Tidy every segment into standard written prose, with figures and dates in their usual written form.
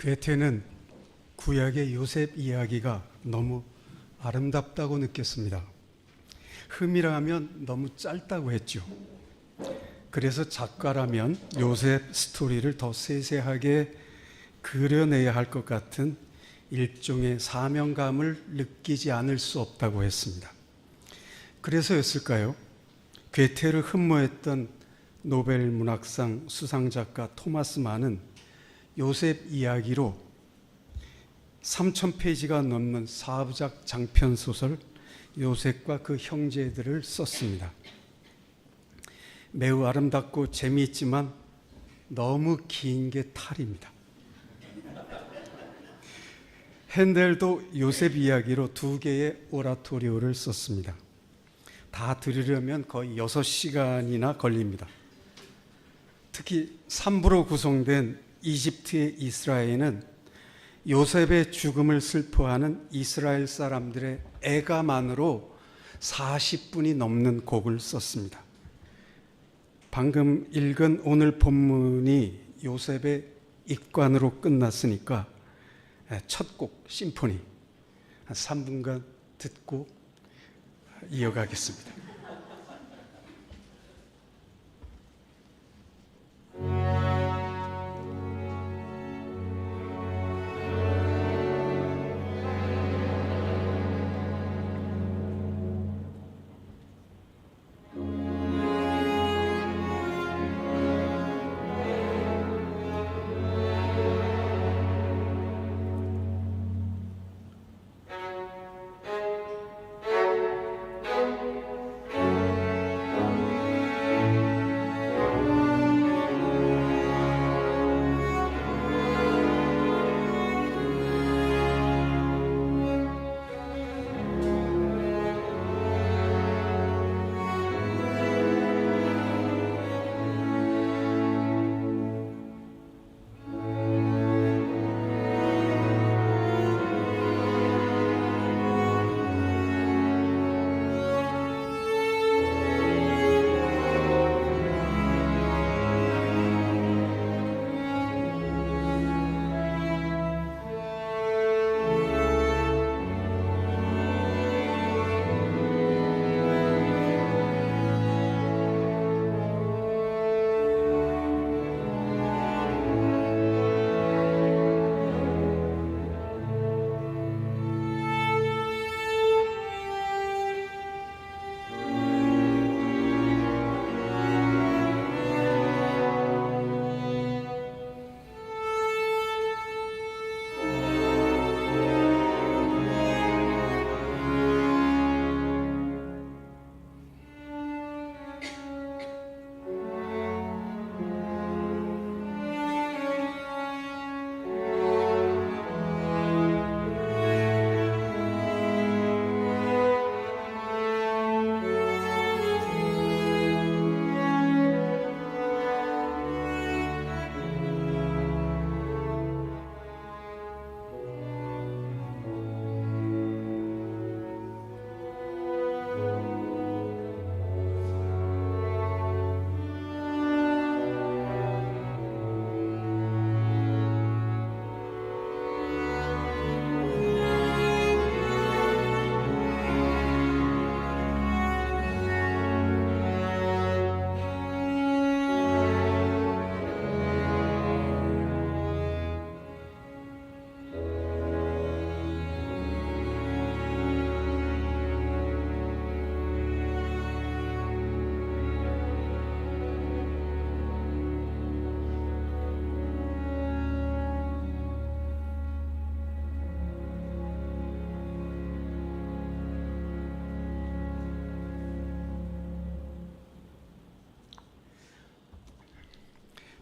괴테는 구약의 요셉 이야기가 너무 아름답다고 느꼈습니다. 흠이라면 너무 짧다고 했죠. 그래서 작가라면 요셉 스토리를 더 세세하게 그려내야 할 것 같은 일종의 사명감을 느끼지 않을 수 없다고 했습니다. 그래서였을까요? 괴테를 흠모했던 노벨 문학상 수상작가 토마스 만은 요셉 이야기로 3,000페이지가 넘는 4부작 장편소설 요셉과 그 형제들을 썼습니다. 매우 아름답고 재미있지만 너무 긴 게 탈입니다. 핸델도 요셉 이야기로 2개의 오라토리오를 썼습니다. 다 들으려면 거의 6시간이나 걸립니다. 특히 3부로 구성된 이집트의 이스라엘은 요셉의 죽음을 슬퍼하는 이스라엘 사람들의 애가만으로 40분이 넘는 곡을 썼습니다. 방금 읽은 오늘 본문이 요셉의 입관으로 끝났으니까 첫 곡 심포니 한 3분간 듣고 이어가겠습니다.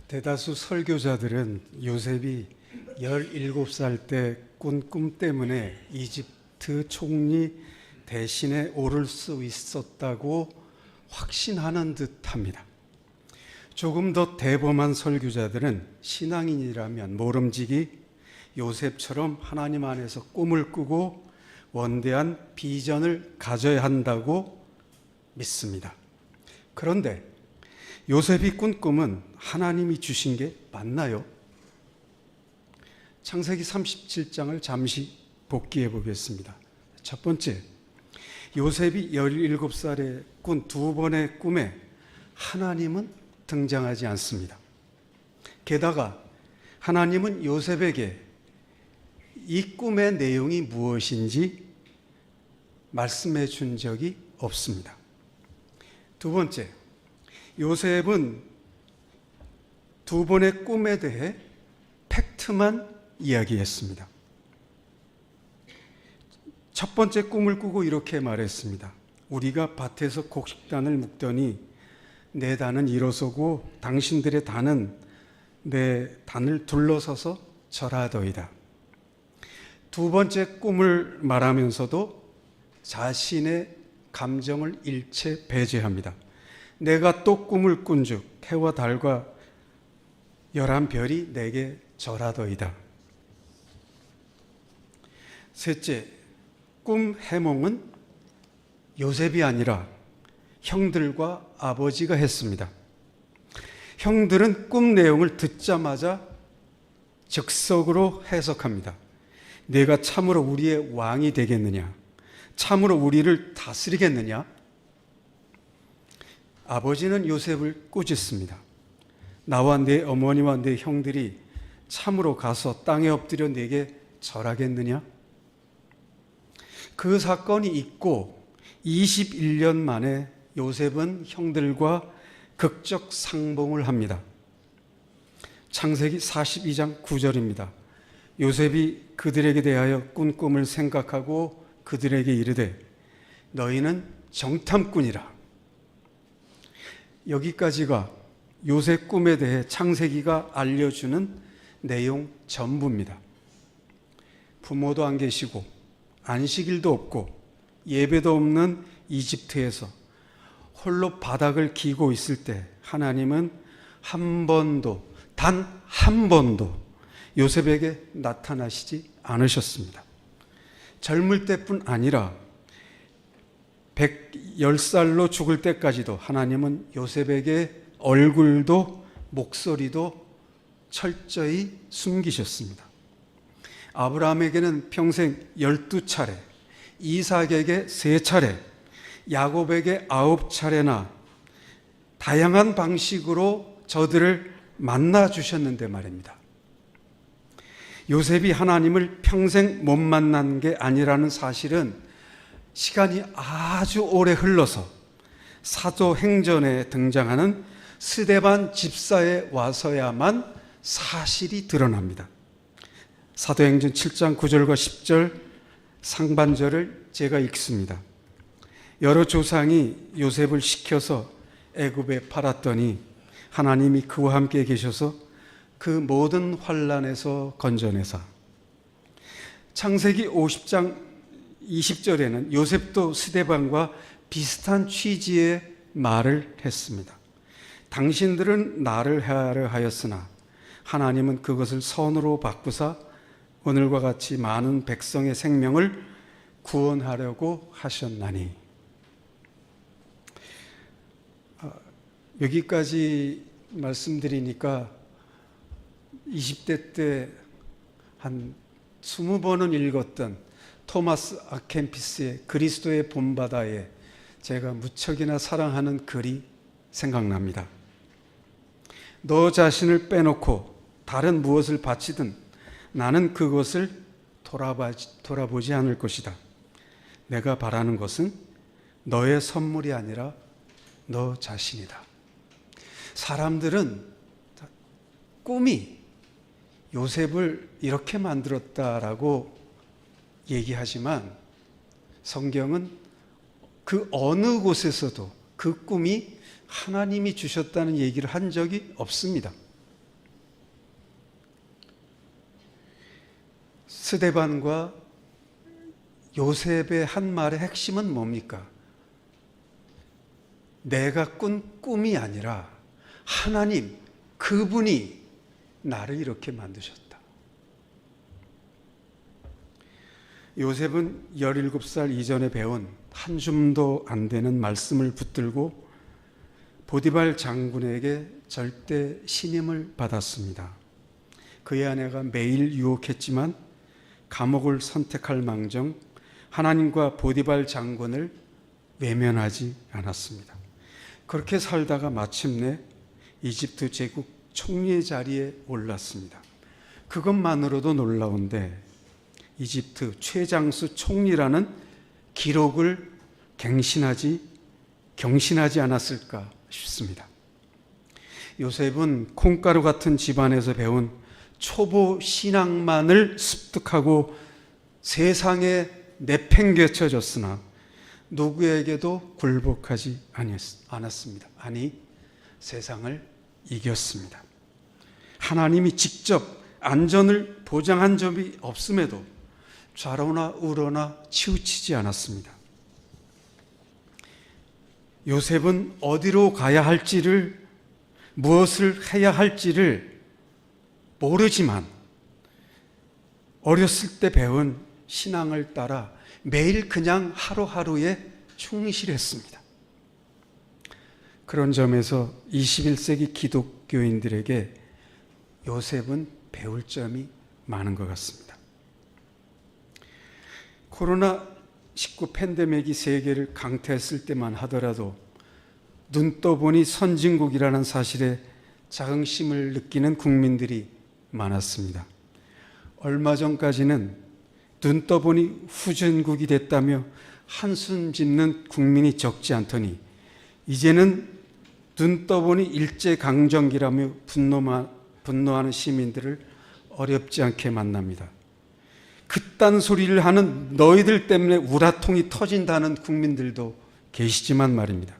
대다수 설교자들은 요셉이 17살 때 꾼 꿈 때문에 이집트 총리 대신에 오를 수 있었다고 확신하는 듯합니다. 조금 더 대범한 설교자들은 신앙인이라면 모름지기 요셉처럼 하나님 안에서 꿈을 꾸고 원대한 비전을 가져야 한다고 믿습니다. 그런데 요셉이 꾼 꿈은 하나님이 주신 게 맞나요? 창세기 37장을 잠시 복기해 보겠습니다. 첫 번째, 요셉이 17살에 꾼 두 번의 꿈에 하나님은 등장하지 않습니다. 게다가 하나님은 요셉에게 이 꿈의 내용이 무엇인지 말씀해 준 적이 없습니다. 두 번째, 요셉은 두 번의 꿈에 대해 팩트만 이야기했습니다. 첫 번째 꿈을 꾸고 이렇게 말했습니다. 우리가 밭에서 곡식단을 묶더니 내 단은 일어서고 당신들의 단은 내 단을 둘러서서 절하더이다. 두 번째 꿈을 말하면서도 자신의 감정을 일체 배제합니다. 내가 또 꿈을 꾼즉 해와 달과 11별이 내게 절하더이다. 셋째, 꿈 해몽은 요셉이 아니라 형들과 아버지가 했습니다. 형들은 꿈 내용을 듣자마자 즉석으로 해석합니다. 내가 참으로 우리의 왕이 되겠느냐? 참으로 우리를 다스리겠느냐? 아버지는 요셉을 꾸짖습니다. 나와 내 어머니와 내 형들이 참으로 가서 땅에 엎드려 내게 절하겠느냐? 그 사건이 있고 21년 만에 요셉은 형들과 극적 상봉을 합니다. 창세기 42장 9절입니다. 요셉이 그들에게 대하여 꾼 꿈을 생각하고 그들에게 이르되 너희는 정탐꾼이라. 여기까지가 요셉 꿈에 대해 창세기가 알려주는 내용 전부입니다. 부모도 안 계시고 안식일도 없고 예배도 없는 이집트에서 홀로 바닥을 기고 있을 때 하나님은 한 번도, 단 한 번도 요셉에게 나타나시지 않으셨습니다. 젊을 때뿐 아니라 110살로 죽을 때까지도 하나님은 요셉에게 얼굴도 목소리도 철저히 숨기셨습니다. 아브라함에게는 평생 12차례, 이삭에게 3차례, 야곱에게 9차례나 다양한 방식으로 저들을 만나 주셨는데 말입니다. 요셉이 하나님을 평생 못 만난 게 아니라는 사실은 시간이 아주 오래 흘러서 사도행전에 등장하는 스데반 집사에 와서야만 사실이 드러납니다. 사도행전 7장 9절과 10절 상반절을 제가 읽습니다. 여러 조상이 요셉을 시켜서 애굽에 팔았더니 하나님이 그와 함께 계셔서 그 모든 환난에서 건져내사. 창세기 50장 20절에는 요셉도 스데반과 비슷한 취지의 말을 했습니다. 당신들은 나를 해하려 하였으나 하나님은 그것을 선으로 바꾸사 오늘과 같이 많은 백성의 생명을 구원하려고 하셨나니. 여기까지 말씀드리니까 20대 때 한 20번은 읽었던 토마스 아켄피스의 그리스도의 본바다에 제가 무척이나 사랑하는 글이 생각납니다. 너 자신을 빼놓고 다른 무엇을 바치든 나는 그것을 돌아보지 않을 것이다. 내가 바라는 것은 너의 선물이 아니라 너 자신이다. 사람들은 꿈이 요셉을 이렇게 만들었다라고 얘기하지만 성경은 그 어느 곳에서도 그 꿈이 하나님이 주셨다는 얘기를 한 적이 없습니다. 스데반과 요셉의 한 말의 핵심은 뭡니까? 내가 꾼 꿈이 아니라 하나님, 그분이 나를 이렇게 만드셨다. 요셉은 17살 이전에 배운 한 줌도 안 되는 말씀을 붙들고 보디발 장군에게 절대 신임을 받았습니다. 그의 아내가 매일 유혹했지만 감옥을 선택할 망정 하나님과 보디발 장군을 외면하지 않았습니다. 그렇게 살다가 마침내 이집트 제국 총리의 자리에 올랐습니다. 그것만으로도 놀라운데 이집트 최장수 총리라는 기록을 경신하지 않았을까 싶습니다. 요셉은 콩가루 같은 집안에서 배운 초보 신앙만을 습득하고 세상에 내팽개쳐졌으나 누구에게도 굴복하지 않았습니다. 아니, 세상을 이겼습니다. 하나님이 직접 안전을 보장한 점이 없음에도 좌로나 우로나 치우치지 않았습니다. 요셉은 어디로 가야 할지를, 무엇을 해야 할지를 모르지만 어렸을 때 배운 신앙을 따라 매일 그냥 하루하루에 충실했습니다. 그런 점에서 21세기 기독교인들에게 요셉은 배울 점이 많은 것 같습니다. 코로나19 팬데믹이 세계를 강타했을 때만 하더라도 눈 떠보니 선진국이라는 사실에 자긍심을 느끼는 국민들이 많았습니다. 얼마 전까지는 눈 떠보니 후진국이 됐다며 한숨 짓는 국민이 적지 않더니 이제는 눈 떠보니 일제강점기라며 분노하는 시민들을 어렵지 않게 만납니다. 그딴 소리를 하는 너희들 때문에 우라통이 터진다는 국민들도 계시지만 말입니다.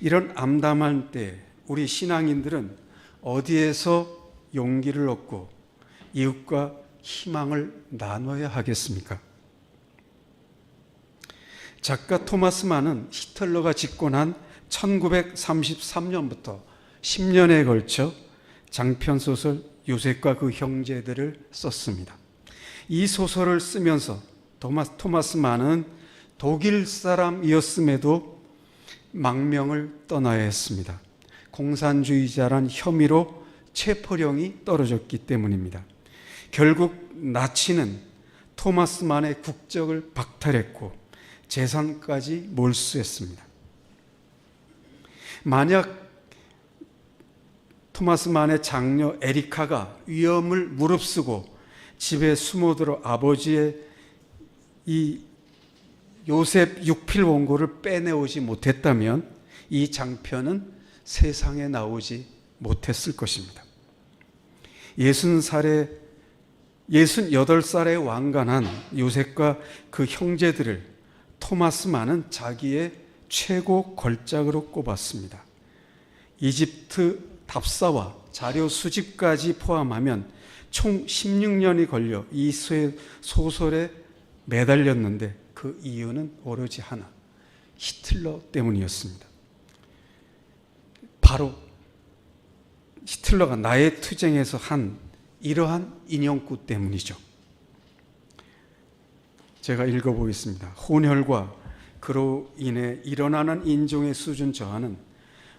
이런 암담한 때 우리 신앙인들은 어디에서 용기를 얻고 이웃과 희망을 나눠야 하겠습니까? 작가 토마스 만은 히틀러가 집권한 1933년부터 10년에 걸쳐 장편소설 요셉과 그 형제들을 썼습니다. 이 소설을 쓰면서 토마스 만은 독일 사람이었음에도 망명을 떠나야 했습니다. 공산주의자란 혐의로 체포령이 떨어졌기 때문입니다. 결국 나치는 토마스 만의 국적을 박탈했고 재산까지 몰수했습니다. 만약 토마스 만의 장녀 에리카가 위험을 무릅쓰고 집에 숨어들어 아버지의 이 요셉 육필 원고를 빼내오지 못했다면 이 장편은 세상에 나오지 못했을 것입니다. 68살에 왕관한 요셉과 그 형제들을 토마스 만은 자기의 최고 걸작으로 꼽았습니다. 이집트 답사와 자료 수집까지 포함하면 총 16년이 걸려 이 소설에 매달렸는데 그 이유는 오로지 하나, 히틀러 때문이었습니다. 바로 히틀러가 나의 투쟁에서 한 이러한 인용구 때문이죠. 제가 읽어보겠습니다. 혼혈과 그로 인해 일어나는 인종의 수준 저하는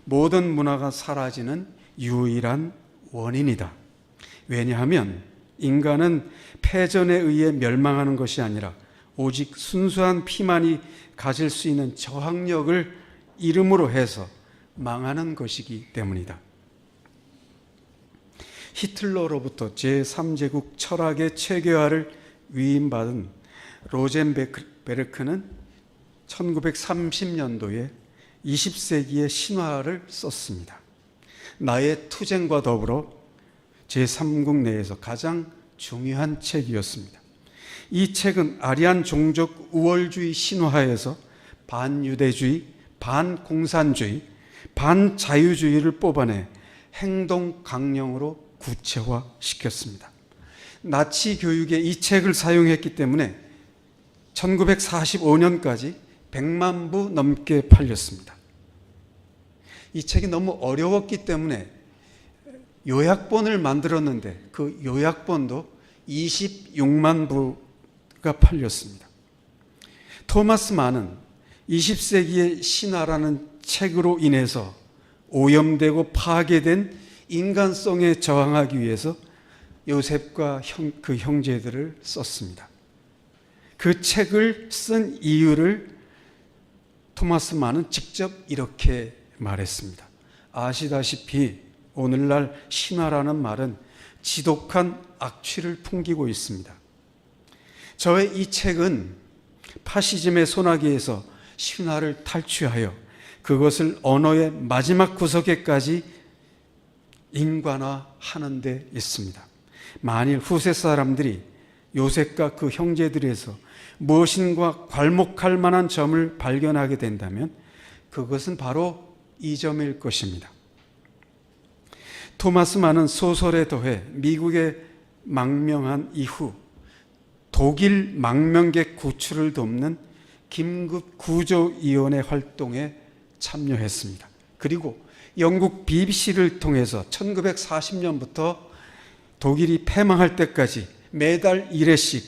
모든 문화가 사라지는 유일한 원인이다. 왜냐하면 인간은 패전에 의해 멸망하는 것이 아니라 오직 순수한 피만이 가질 수 있는 저항력을 이름으로 해서 망하는 것이기 때문이다. 히틀러로부터 제3제국 철학의 체계화를 위임받은 로젠베르크는 1930년도에 20세기의 신화를 썼습니다. 나의 투쟁과 더불어 제3국 내에서 가장 중요한 책이었습니다. 이 책은 아리안 종족 우월주의 신화에서 반유대주의, 반공산주의, 반자유주의를 뽑아내 행동 강령으로 구체화시켰습니다. 나치 교육에 이 책을 사용했기 때문에 1945년까지 100만 부 넘게 팔렸습니다. 이 책이 너무 어려웠기 때문에 요약본을 만들었는데 그 요약본도 26만 부가 팔렸습니다. 토마스 만은 20세기의 신화라는 책으로 인해서 오염되고 파괴된 인간성에 저항하기 위해서 요셉과 그 형제들을 썼습니다. 그 책을 쓴 이유를 토마스 만은 직접 이렇게 말했습니다. 아시다시피 오늘날 신화라는 말은 지독한 악취를 풍기고 있습니다. 저의 이 책은 파시즘의 소나기에서 신화를 탈취하여 그것을 언어의 마지막 구석에까지 인간화하는 데 있습니다. 만일 후세 사람들이 요셉과 그 형제들에서 무엇인가 괄목할 만한 점을 발견하게 된다면 그것은 바로 이 점일 것입니다. 토마스 만은 소설에 더해 미국에 망명한 이후 독일 망명객 구출을 돕는 긴급 구조위원회 활동에 참여했습니다. 그리고 영국 BBC를 통해서 1940년부터 독일이 패망할 때까지 매달 1회씩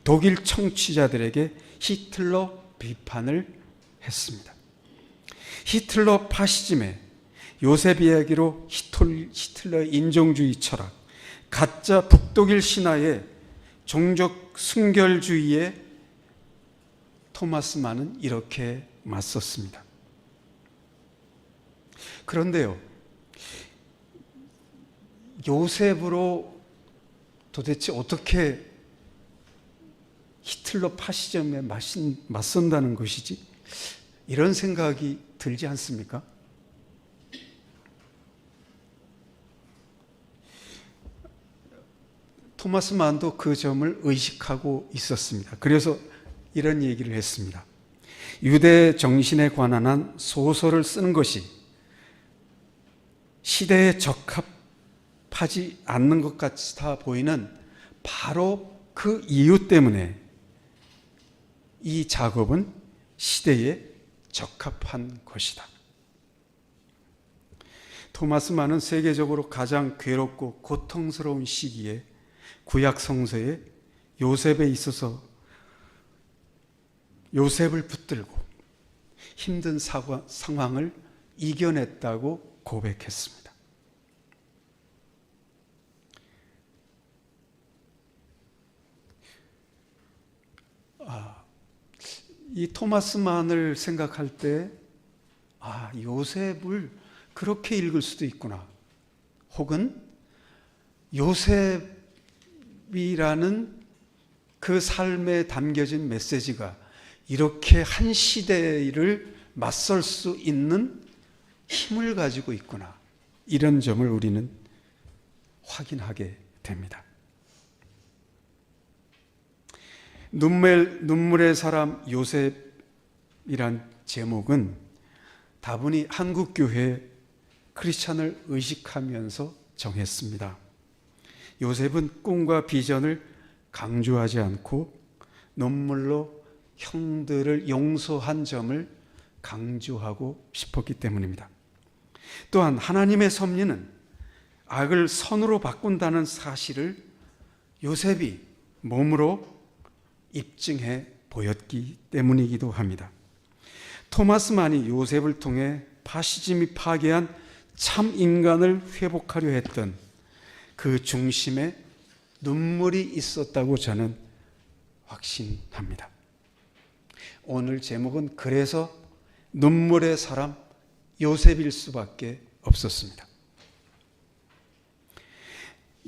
독일 청취자들에게 히틀러 비판을 했습니다. 히틀러 파시즘에 요셉 이야기로 히틀러의 인종주의 철학, 가짜 북독일 신화의 종족 순결주의에 토마스 만은 이렇게 맞섰습니다. 그런데요, 요셉으로 도대체 어떻게 히틀러 파시즘에 맞선다는 것이지? 이런 생각이 들지 않습니까? 토마스 만도 그 점을 의식하고 있었습니다. 그래서 이런 얘기를 했습니다. 유대 정신에 관한 한 소설을 쓰는 것이 시대에 적합하지 않는 것 같아 보이는 바로 그 이유 때문에 이 작업은 시대에 적합한 것이다. 토마스 만은 세계적으로 가장 괴롭고 고통스러운 시기에 구약 성서에 요셉에 있어서 요셉을 붙들고 힘든 상황을 이겨냈다고 고백했습니다. 이 토마스 만을 생각할 때 요셉을 그렇게 읽을 수도 있구나. 혹은 요셉이라는 그 삶에 담겨진 메시지가 이렇게 한 시대를 맞설 수 있는 힘을 가지고 있구나. 이런 점을 우리는 확인하게 됩니다. 눈물의 사람 요셉이란 제목은 다분히 한국교회 크리스찬을 의식하면서 정했습니다. 요셉은 꿈과 비전을 강조하지 않고 눈물로 형들을 용서한 점을 강조하고 싶었기 때문입니다. 또한 하나님의 섭리는 악을 선으로 바꾼다는 사실을 요셉이 몸으로 입증해 보였기 때문이기도 합니다. 토마스 만이 요셉을 통해 파시즘이 파괴한 참 인간을 회복하려 했던 그 중심에 눈물이 있었다고 저는 확신합니다. 오늘 제목은 그래서 눈물의 사람 요셉일 수밖에 없었습니다.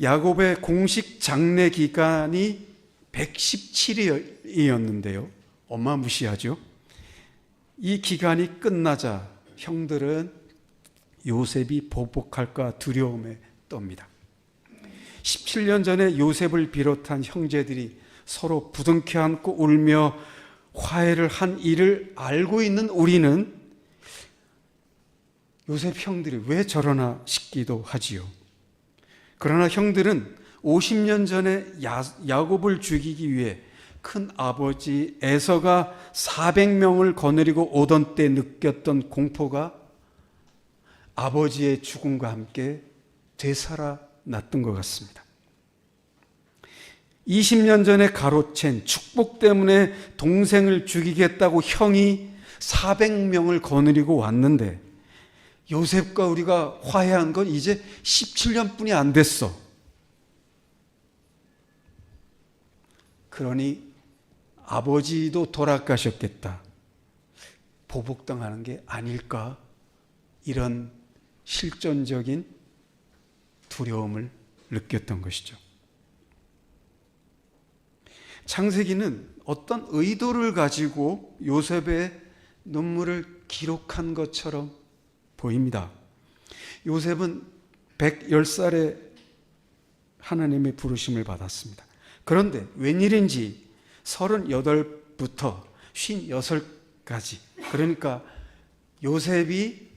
야곱의 공식 장례 기간이 117일이었는데요. 어마무시하죠. 이 기간이 끝나자 형들은 요셉이 보복할까 두려움에 떱니다. 17년 전에 요셉을 비롯한 형제들이 서로 부둥켜 안고 울며 화해를 한 일을 알고 있는 우리는 요셉 형들이 왜 저러나 싶기도 하지요. 그러나 형들은 50년 전에 야곱을 죽이기 위해 큰 아버지 에서가 400명을 거느리고 오던 때 느꼈던 공포가 아버지의 죽음과 함께 되살아났던 것 같습니다. 20년 전에 가로챈 축복 때문에 동생을 죽이겠다고 형이 400명을 거느리고 왔는데 요셉과 우리가 화해한 건 이제 17년뿐이 안 됐어. 그러니 아버지도 돌아가셨겠다. 보복당하는 게 아닐까? 이런 실존적인 두려움을 느꼈던 것이죠. 창세기는 어떤 의도를 가지고 요셉의 눈물을 기록한 것처럼 보입니다. 요셉은 110살에 하나님의 부르심을 받았습니다. 그런데 웬일인지 38부터 56까지, 그러니까 요셉이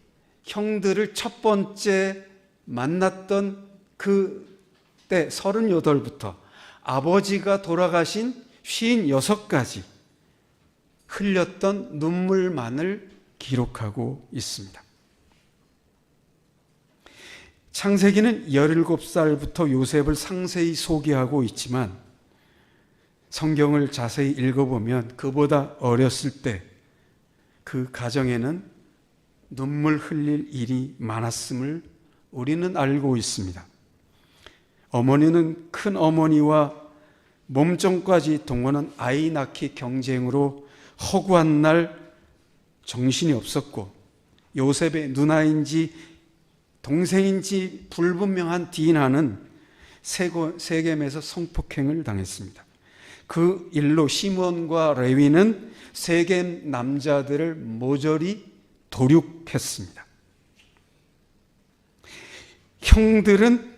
형들을 첫 번째 만났던 그때 38부터 아버지가 돌아가신 56까지 흘렸던 눈물만을 기록하고 있습니다. 창세기는 17살부터 요셉을 상세히 소개하고 있지만 성경을 자세히 읽어보면 그보다 어렸을 때 그 가정에는 눈물 흘릴 일이 많았음을 우리는 알고 있습니다. 어머니는 큰 어머니와 몸종까지 동원한 아이 낳기 경쟁으로 허구한 날 정신이 없었고, 요셉의 누나인지 동생인지 불분명한 디나는 세겜에서 성폭행을 당했습니다. 그 일로 시몬과 레위는 세겜 남자들을 모조리 도륙했습니다. 형들은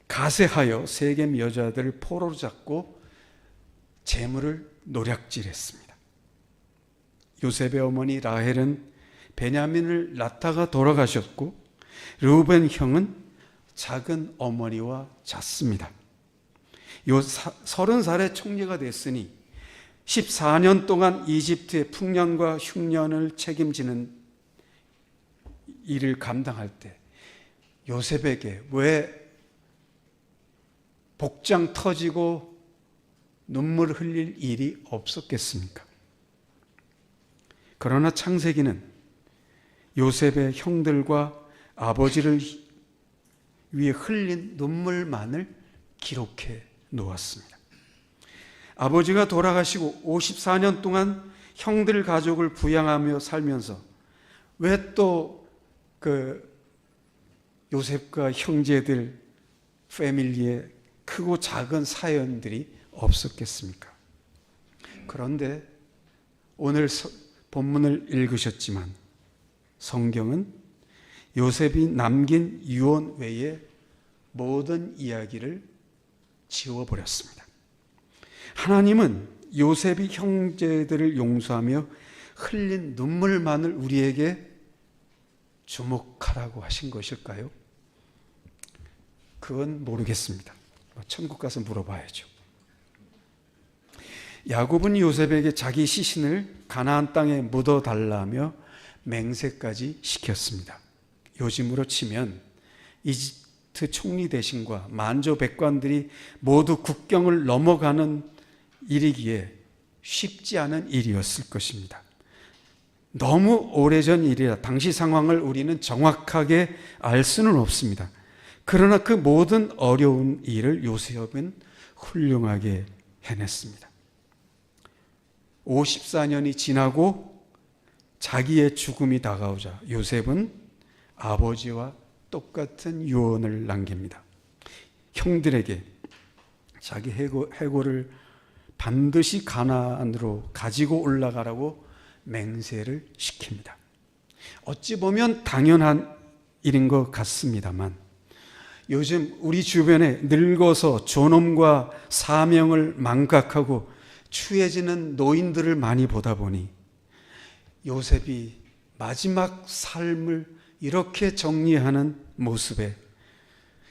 가세하여 세겜 여자들을 포로로 잡고 재물을 노략질했습니다. 요셉의 어머니 라헬은 베냐민을 낳다가 돌아가셨고, 르우벤 형은 작은 어머니와 잤습니다. 30살에 총리가 됐으니 14년 동안 이집트의 풍년과 흉년을 책임지는 일을 감당할 때 요셉에게 왜 복장 터지고 눈물 흘릴 일이 없었겠습니까? 그러나 창세기는 요셉의 형들과 아버지를 위해 흘린 눈물만을 기록해 놓았습니다. 아버지가 돌아가시고 54년 동안 형들 가족을 부양하며 살면서 왜 또 요셉과 형제들 패밀리에 크고 작은 사연들이 없었겠습니까? 그런데 오늘 본문을 읽으셨지만 성경은 요셉이 남긴 유언 외에 모든 이야기를 지워버렸습니다. 하나님은 요셉이 형제들을 용서하며 흘린 눈물만을 우리에게 주목하라고 하신 것일까요? 그건 모르겠습니다. 천국 가서 물어봐야죠. 야곱은 요셉에게 자기 시신을 가나안 땅에 묻어달라며 맹세까지 시켰습니다. 요즘으로 치면 이집트 총리 대신과 만조 백관들이 모두 국경을 넘어가는 일이기에 쉽지 않은 일이었을 것입니다. 너무 오래전 일이라 당시 상황을 우리는 정확하게 알 수는 없습니다. 그러나 그 모든 어려운 일을 요셉은 훌륭하게 해냈습니다. 54년이 지나고 자기의 죽음이 다가오자 요셉은 아버지와 똑같은 유언을 남깁니다. 형들에게 자기 해골을 반드시 가나안으로 가지고 올라가라고 맹세를 시킵니다. 어찌 보면 당연한 일인 것 같습니다만 요즘 우리 주변에 늙어서 존엄과 사명을 망각하고 추해지는 노인들을 많이 보다 보니 요셉이 마지막 삶을 이렇게 정리하는 모습에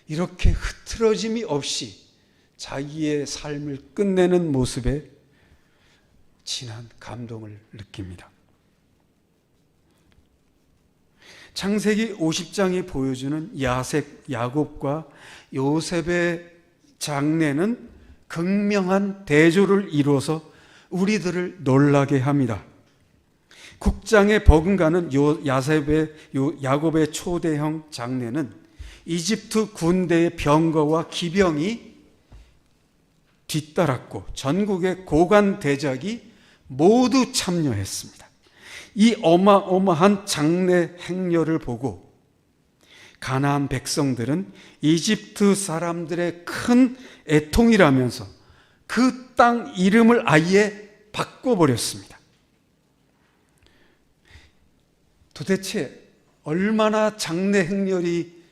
이렇게 흐트러짐이 없이 자기의 삶을 끝내는 모습에 진한 감동을 느낍니다. 창세기 50장이 보여주는 야곱과 요셉의 장례는 극명한 대조를 이루어서 우리들을 놀라게 합니다. 국장에 버금가는 야곱의 초대형 장례는 이집트 군대의 병거와 기병이 뒤따랐고 전국의 고관 대작이 모두 참여했습니다. 이 어마어마한 장례 행렬을 보고 가나안 백성들은 이집트 사람들의 큰 애통이라면서 그 땅 이름을 아예 바꿔버렸습니다. 도대체 얼마나 장례 행렬이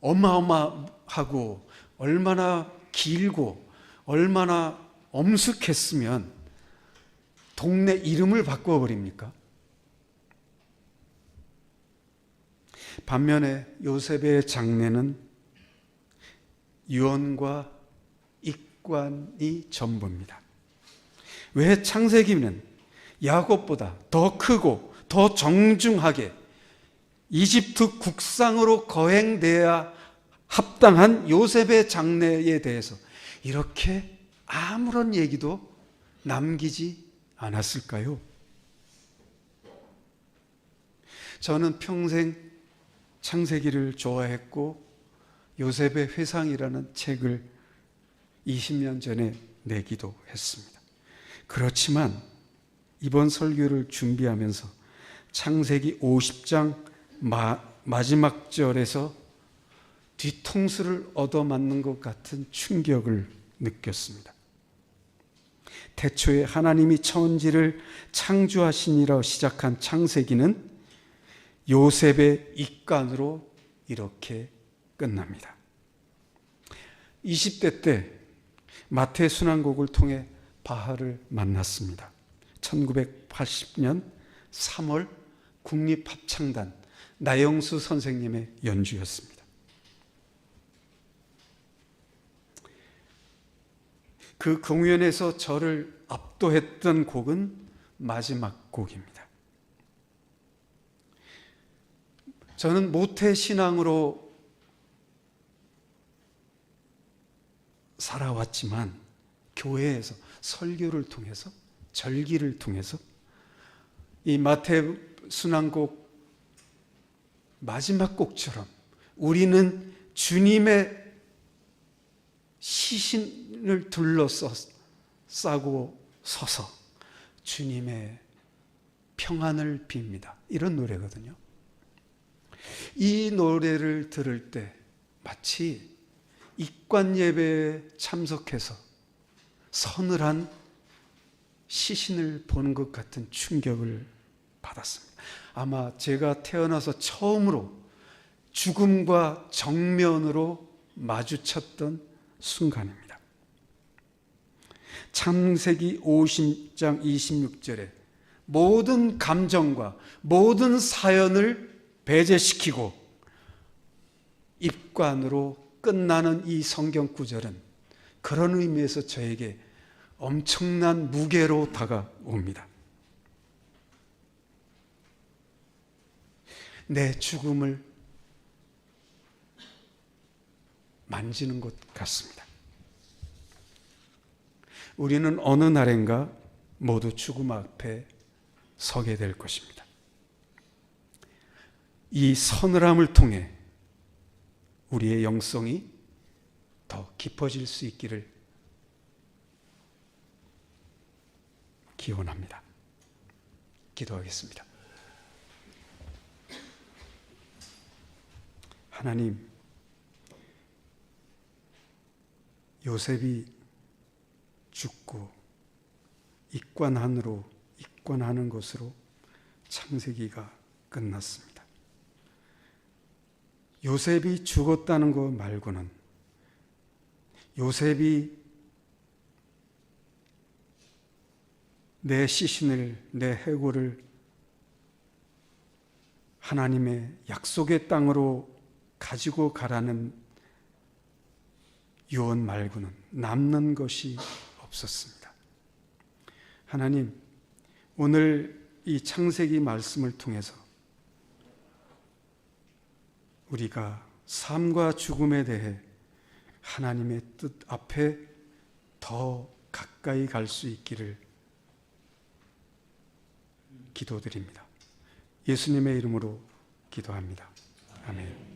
어마어마하고 얼마나 길고 얼마나 엄숙했으면 동네 이름을 바꿔버립니까? 반면에 요셉의 장례는 유언과 입관이 전부입니다. 왜 창세기는 야곱보다 더 크고 더 정중하게 이집트 국상으로 거행돼야 합당한 요셉의 장례에 대해서 이렇게 아무런 얘기도 남기지 않았을까요? 저는 평생 창세기를 좋아했고 요셉의 회상이라는 책을 20년 전에 내기도 했습니다. 그렇지만 이번 설교를 준비하면서 창세기 50장 마지막 절에서 뒤통수를 얻어맞는 것 같은 충격을 느꼈습니다. 태초에 하나님이 천지를 창조하시니라 시작한 창세기는 요셉의 입간으로 이렇게 끝납니다. 20대 때 마태 순환곡을 통해 바하를 만났습니다. 1980년 3월 국립합창단 나영수 선생님의 연주였습니다. 그 공연에서 저를 압도했던 곡은 마지막 곡입니다. 저는 모태신앙으로 살아왔지만 교회에서 설교를 통해서 절기를 통해서 이 마태 순환곡 마지막 곡처럼 우리는 주님의 시신을 둘러싸고 서서 주님의 평안을 빕니다. 이런 노래거든요. 이 노래를 들을 때 마치 입관 예배에 참석해서 서늘한 시신을 보는 것 같은 충격을 받았습니다. 아마 제가 태어나서 처음으로 죽음과 정면으로 마주쳤던 순간입니다. 창세기 50장 26절에 모든 감정과 모든 사연을 배제시키고 입관으로 끝나는 이 성경 구절은 그런 의미에서 저에게 엄청난 무게로 다가옵니다. 내 죽음을 만지는 것 같습니다. 우리는 어느 날인가 모두 죽음 앞에 서게 될 것입니다. 이 서늘함을 통해 우리의 영성이 더 깊어질 수 있기를 기원합니다. 기도하겠습니다. 하나님, 요셉이 죽고 입관하는 것으로 창세기가 끝났습니다. 요셉이 죽었다는 것 말고는 요셉이 내 시신을, 내 해골을 하나님의 약속의 땅으로 가지고 가라는 유언 말고는 남는 것이 없었습니다. 하나님, 오늘 이 창세기 말씀을 통해서 우리가 삶과 죽음에 대해 하나님의 뜻 앞에 더 가까이 갈 수 있기를 기도드립니다. 예수님의 이름으로 기도합니다. 아멘.